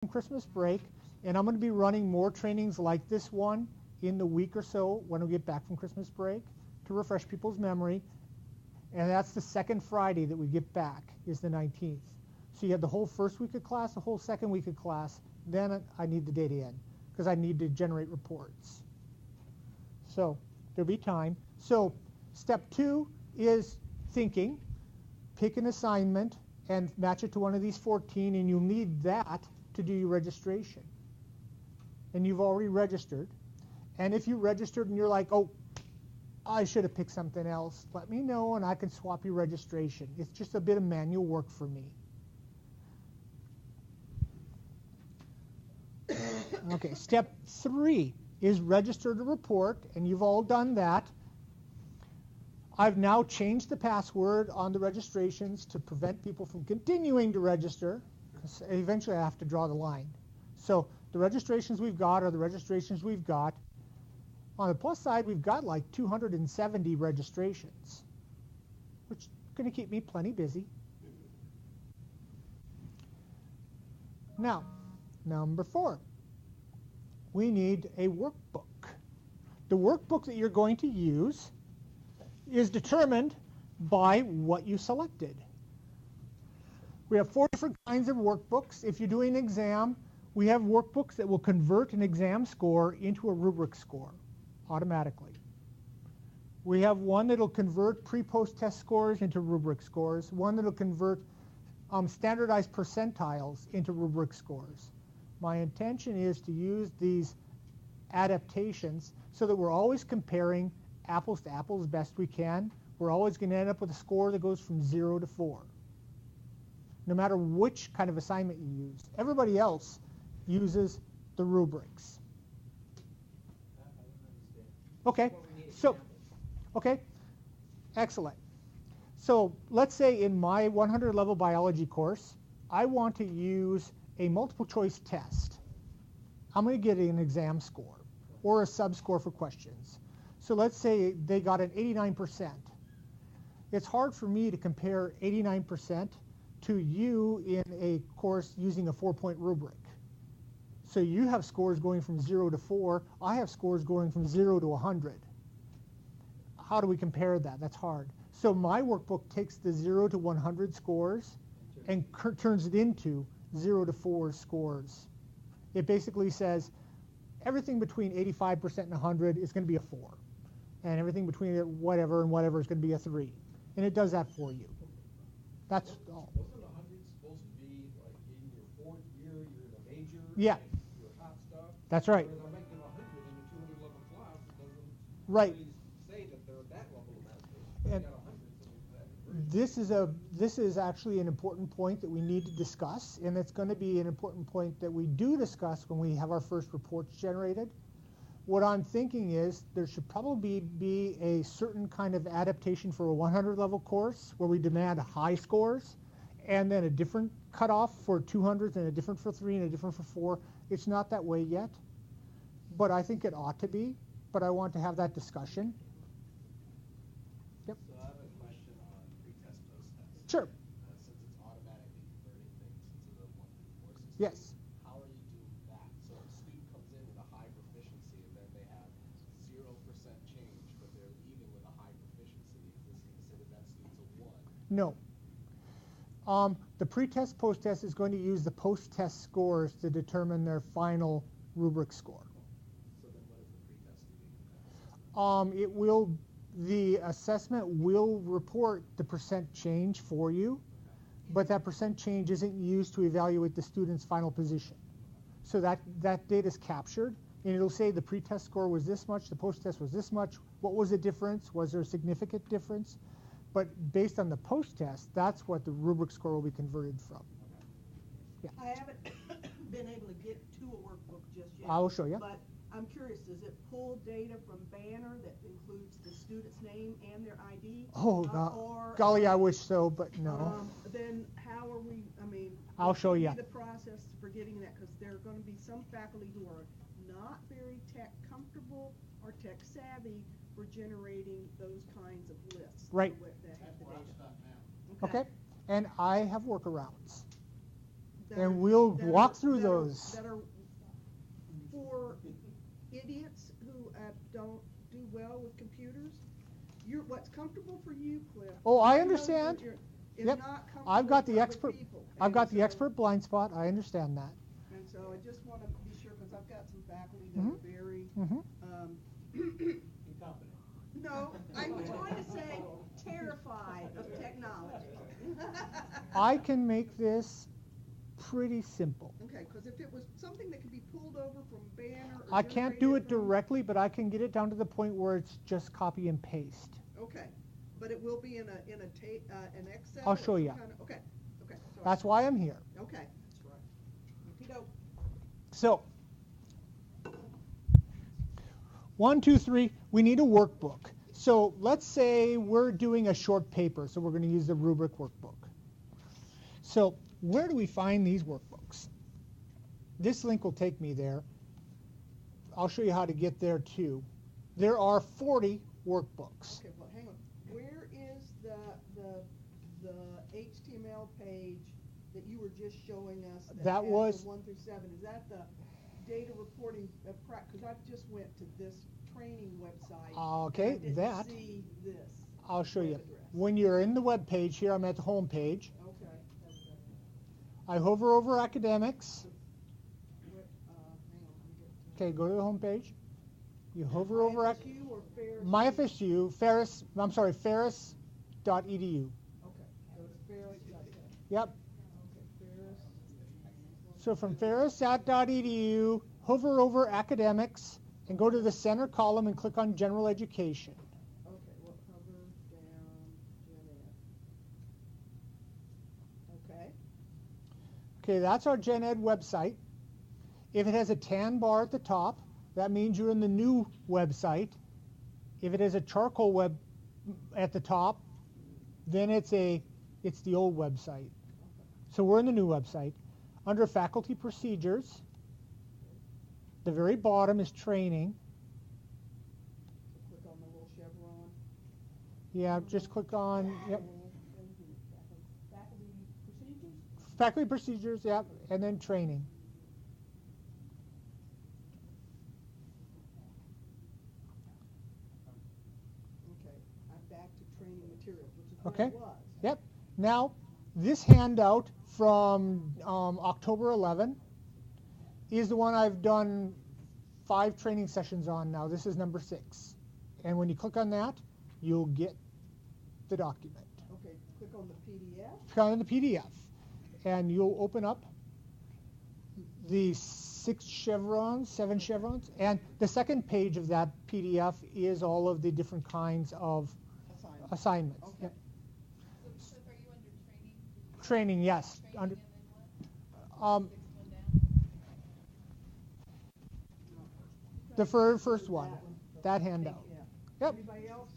from Christmas break, and I'm going to be running more trainings like this one in the week or so when we get back from Christmas break to refresh people's memory. And that's the second Friday that we get back, is the 19th. So you have the whole first week of class, the whole second week of class. Then I need the data in because I need to generate reports. So there'll be time. So step 2 is thinking. Pick an assignment and match it to one of these 14, and you'll need that to do your registration. And you've already registered. And if you registered and you're like, oh, I should have picked something else, let me know and I can swap your registration. It's just a bit of manual work for me. Okay, step 3 is register to report, and you've all done that. I've now changed the password on the registrations to prevent people from continuing to register. Eventually I have to draw the line. So the registrations we've got are the registrations we've got. On the plus side, we've got like 270 registrations, which is going to keep me plenty busy. Now, number 4, we need a workbook. The workbook that you're going to use is determined by what you selected. We have 4 different kinds of workbooks. If you're doing an exam, we have workbooks that will convert an exam score into a rubric score automatically. We have one that will convert pre-post test scores into rubric scores, one that will convert standardized percentiles into rubric scores. My intention is to use these adaptations so that we're always comparing apples to apples best we can. We're always going to end up with a score that goes from 0 to 4, no matter which kind of assignment you use. Everybody else uses the rubrics. Okay, so, okay, excellent. So let's say in my 100 level biology course, I want to use a multiple choice test. I'm going to get an exam score or a sub-score for questions. So let's say they got an 89%. It's hard for me to compare 89% to you in a course using a 4-point rubric. So you have scores going from 0 to 4. I have scores going from 0 to 100. How do we compare that? That's hard. So my workbook takes the 0 to 100 scores and turns it into 0 to 4 scores. It basically says everything between 85% and 100 is going to be a 4. And everything between whatever and whatever is going to be a 3. And it does that for you. That's all. Wasn't 100 supposed to be like in your 4th year, you're in a major? Yeah. You're hot stuff? That's right. Whereas I'm making 100 in the 200 level class, it doesn't Right. really say that they're at that level of mastery. And You got 100, so this is actually an important point that we need to discuss, and it's going to be an important point that we do discuss when we have our first reports generated. What I'm thinking is there should probably be a certain kind of adaptation for a 100 level course where we demand high scores, and then a different cutoff for 200s and a different for 3 and a different for 4. It's not that way yet, but I think it ought to be, but I want to have that discussion. Yep. So I have a question on pre-test, post-test. Sure. Since it's automatically converting things into the 1 through 4 system. Yes. How are you doing that? So if a student comes in with a high proficiency and then they have 0% change, but they're leaving with a high proficiency, is this considered that student's a 1? No. The pre-test, post-test is going to use the post-test scores to determine their final rubric score. So then what is the pre-test doing? It will, the assessment will report the percent change for you, but that percent change isn't used to evaluate the student's final position. So that data is captured, and it'll say the pre-test score was this much, the post-test was this much. What was the difference? Was there a significant difference? But based on the post-test, that's what the rubric score will be converted from. Yeah. I haven't been able to get to a workbook just yet. I will show you. But I'm curious, does it pull data from Banner that includes the student's name and their ID? Oh, golly, I wish so, but no. Then how are we, I mean, I'll show you. the process for getting that? Because there are going to be some faculty who are not very tech comfortable or tech savvy for generating those kinds of lists. Right. That have the data. Okay, and I have workarounds. that And are- we'll that walk are- through that are- those. That are for idiots who don't do well with computers. What's comfortable for you, Cliff. Oh, I know understand. Is Yep. not comfortable I've got for the other expert. people. I've And got the so- expert blind spot. I understand that. And so I just want to be sure, because I've got some faculty that Mhm. are very, Incompetent. no, I was going to say terrified of technology. I can make this pretty simple. Okay, because if it was something that could be pulled over from Banner or I can't do it generated from- directly, but I can get it down to the point where it's just copy and paste. Okay, but it will be in an Excel? I'll or show some ya. kind of- Okay, okay. So That's why I'm here. Okay. That's right. Okey-doke. So, 1, 2, 3, we need a workbook. So let's say we're doing a short paper, so we're going to use the rubric workbook. So where do we find these workbooks? This link will take me there. I'll show you how to get there too. There are 40 workbooks. Okay, well, hang on. Where is the HTML page that you were just showing us? That has was- the 1 through 7. Is that the data reporting? Because I just went to this training website. Okay, and I didn't that see this. I'll show you. web address. When you're in the web page here, I'm at the home page. Okay. I hover over academics. Hang on. Let me get Okay, go to the home page. You hover over FSU or Ferris? MyFSU, Ferris, I'm sorry, ferris.edu. Okay, go to Ferris. Yep. Okay, Ferris. So from ferris.edu, hover over academics and go to the center column and click on general education. Okay, well, hover down Gen Ed. Okay. Okay, that's our Gen Ed website. If it has a tan bar at the top, that means you're in the new website. If it has a charcoal web at the top, then it's the old website. So we're in the new website. Under faculty procedures, the very bottom is training. So click on the little chevron. Yeah, just click on, yep, Faculty procedures? faculty procedures, yep, and then training. Okay, I'm back to training materials, which is where Okay. it was. Yep. Now, this handout from October 11 is the one I've done 5 training sessions on now. This is number 6. And when you click on that, you'll get the document. Okay, click on the PDF. Click on the PDF, and you'll open up the 7 chevrons, and the second page of that PDF is all of the different kinds of Assignment. assignments. Okay. Yep. So are you under training? Training, yes. Training Under, and then what? um, Sixth one down? the very first one, That one. that handout. Yeah. Yep. Anybody else?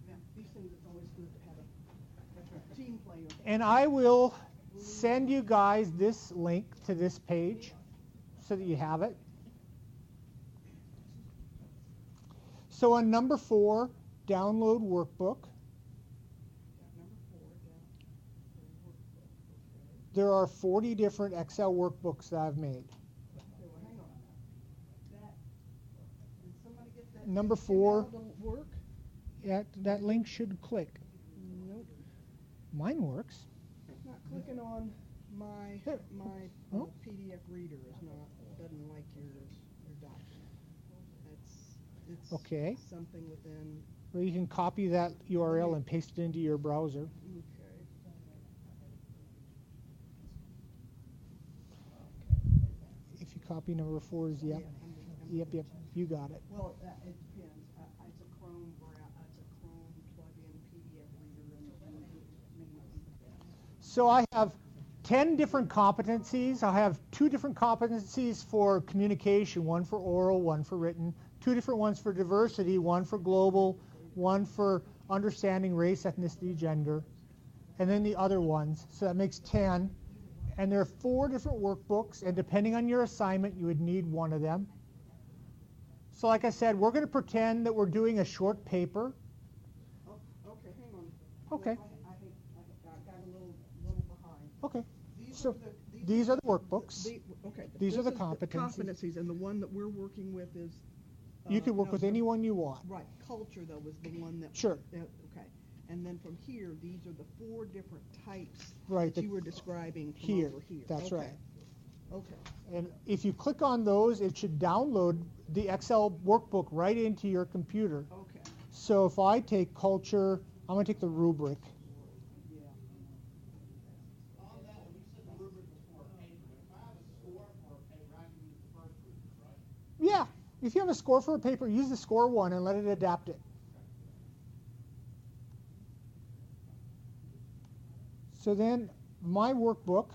Yeah, these things, it's always good to have a team player. And I will send you guys this link to this page so that you have it. So on number 4, download workbook. Number 4, down. Workbook, okay. There are 40 different Excel workbooks that I've made. Okay, well, hang on. Did somebody get that? Number HTML 4. to work? That link should click. Nope. Mine works. It's not clicking on my Oh. PDF reader doesn't like your document. It's Okay. something within, Or you can copy that URL and paste it into your browser. okay. If you copy number 4's, yep. Yeah, Yep, you got it. Well, it depends. It's a Chrome plug-in PDF reader, and it may not be the best. So I have 10 different competencies. I have 2 different competencies for communication, one for oral, one for written, 2 different ones for diversity, one for global, one for understanding race, ethnicity, gender, and then the other ones. So that makes 10. And there are 4 different workbooks, and depending on your assignment, you would need one of them. So like I said, we're going to pretend that we're doing a short paper. Oh, okay, hang on. Okay. I hate So these are the workbooks. Okay. These are this the is competencies. and the one that we're working with is. You could work no, with the- anyone you want. Right, culture though was the one that. Sure. Okay, and then from here, these are the 4 different types Right, that the- you were describing from Here, over here. that's Okay. right. Okay. And if you click on those, it should download the Excel workbook right into your computer. Okay. So if I take culture, I'm going to take the rubric. Yeah. On that one, you said the rubric was for a paper, but if I have a score for a paper, I can use the first rubric, right? Yeah, if you have a score for a paper, use the score one and let it adapt it. So then my workbook,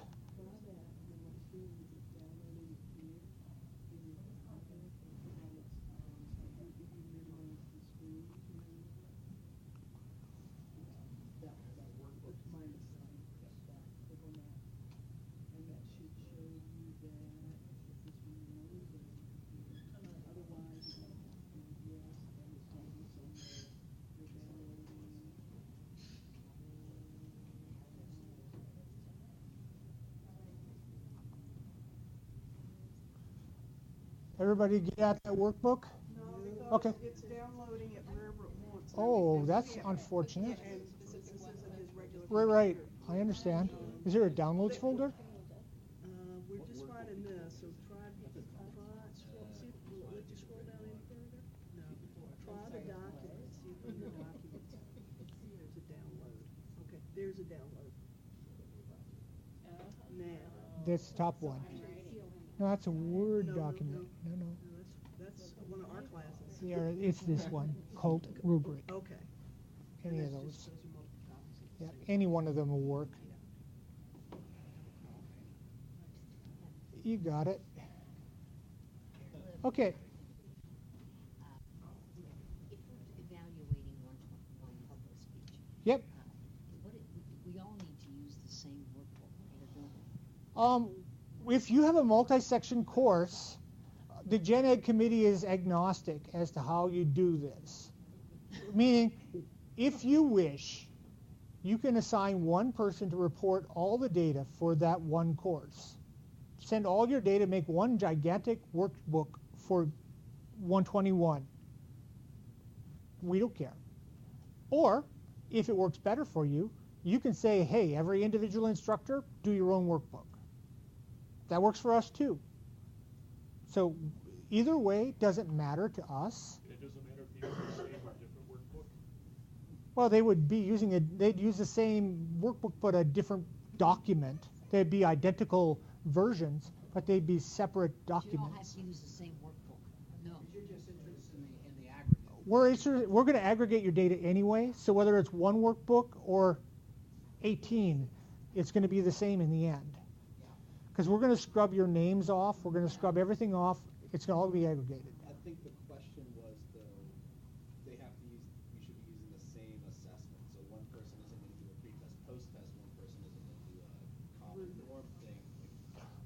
everybody get out that workbook? No, because Okay. it's downloading it wherever it wants. Oh, And- that's yeah, unfortunate. And since this isn't his regular. Right, computer, I understand. Is there a downloads folder? We're just finding this, so try, scroll, see, will it let you scroll down any further? No. Try the document, see if in the documents, there's a download. Okay, there's a download. Now. That's the top one. No, that's a Word No, document. No, no. No, that's one of our classes. Yeah, it's this one, cult rubric. Okay. Any And of that's those. just- are multiple copies of the Yeah, same. any one of them will work. You got it. Okay. If we're evaluating 121 public speech, Yep. we all need to use the same workbook, right, or don't we? If you have a multi-section course, the Gen Ed committee is agnostic as to how you do this. Meaning, if you wish, you can assign one person to report all the data for that one course. Send all your data, make one gigantic workbook for 121. We don't care. Or, if it works better for you, you can say, hey, every individual instructor, do your own workbook. That works for us too. So either way doesn't matter to us. It doesn't matter if you use the same or different workbook? Well, they would be they'd use the same workbook but a different document. They'd be identical versions, but they'd be separate You don't have documents. to use the same workbook. No. You're just interested in the aggregate. We're going to aggregate your data anyway, so whether it's one workbook or 18, it's going to be the same in the end. Because we're going to scrub your names off, we're going to scrub everything off, it's going to all be aggregated. I think the question was though, we should be using the same assessment. So one person isn't going to do a pre-test, post-test, one person isn't going to do a common norm thing.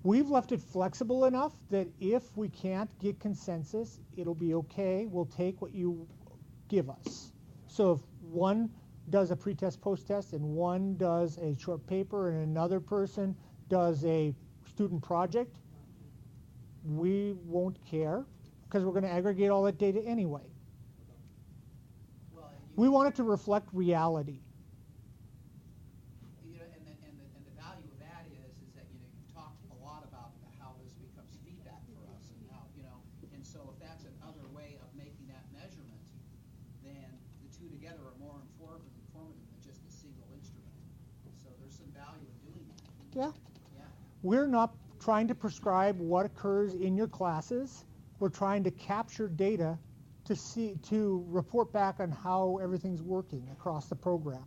We've left it flexible enough that if we can't get consensus, it'll be okay. We'll take what you give us. So if one does a pre-test, post-test, and one does a short paper, and another person does a student project, we won't care because we're going to aggregate all that data anyway. Well, We want it to reflect reality. you know, and the value of that is that, you know, you've talked a lot about how this becomes feedback for us and how, you know, and so if that's another way of making that measurement, then the two together are more informative than just a single instrument. So there's some value in doing that. Yeah. Yeah. We're not trying to prescribe what occurs in your classes. We're trying to capture data to report back on how everything's working across the program.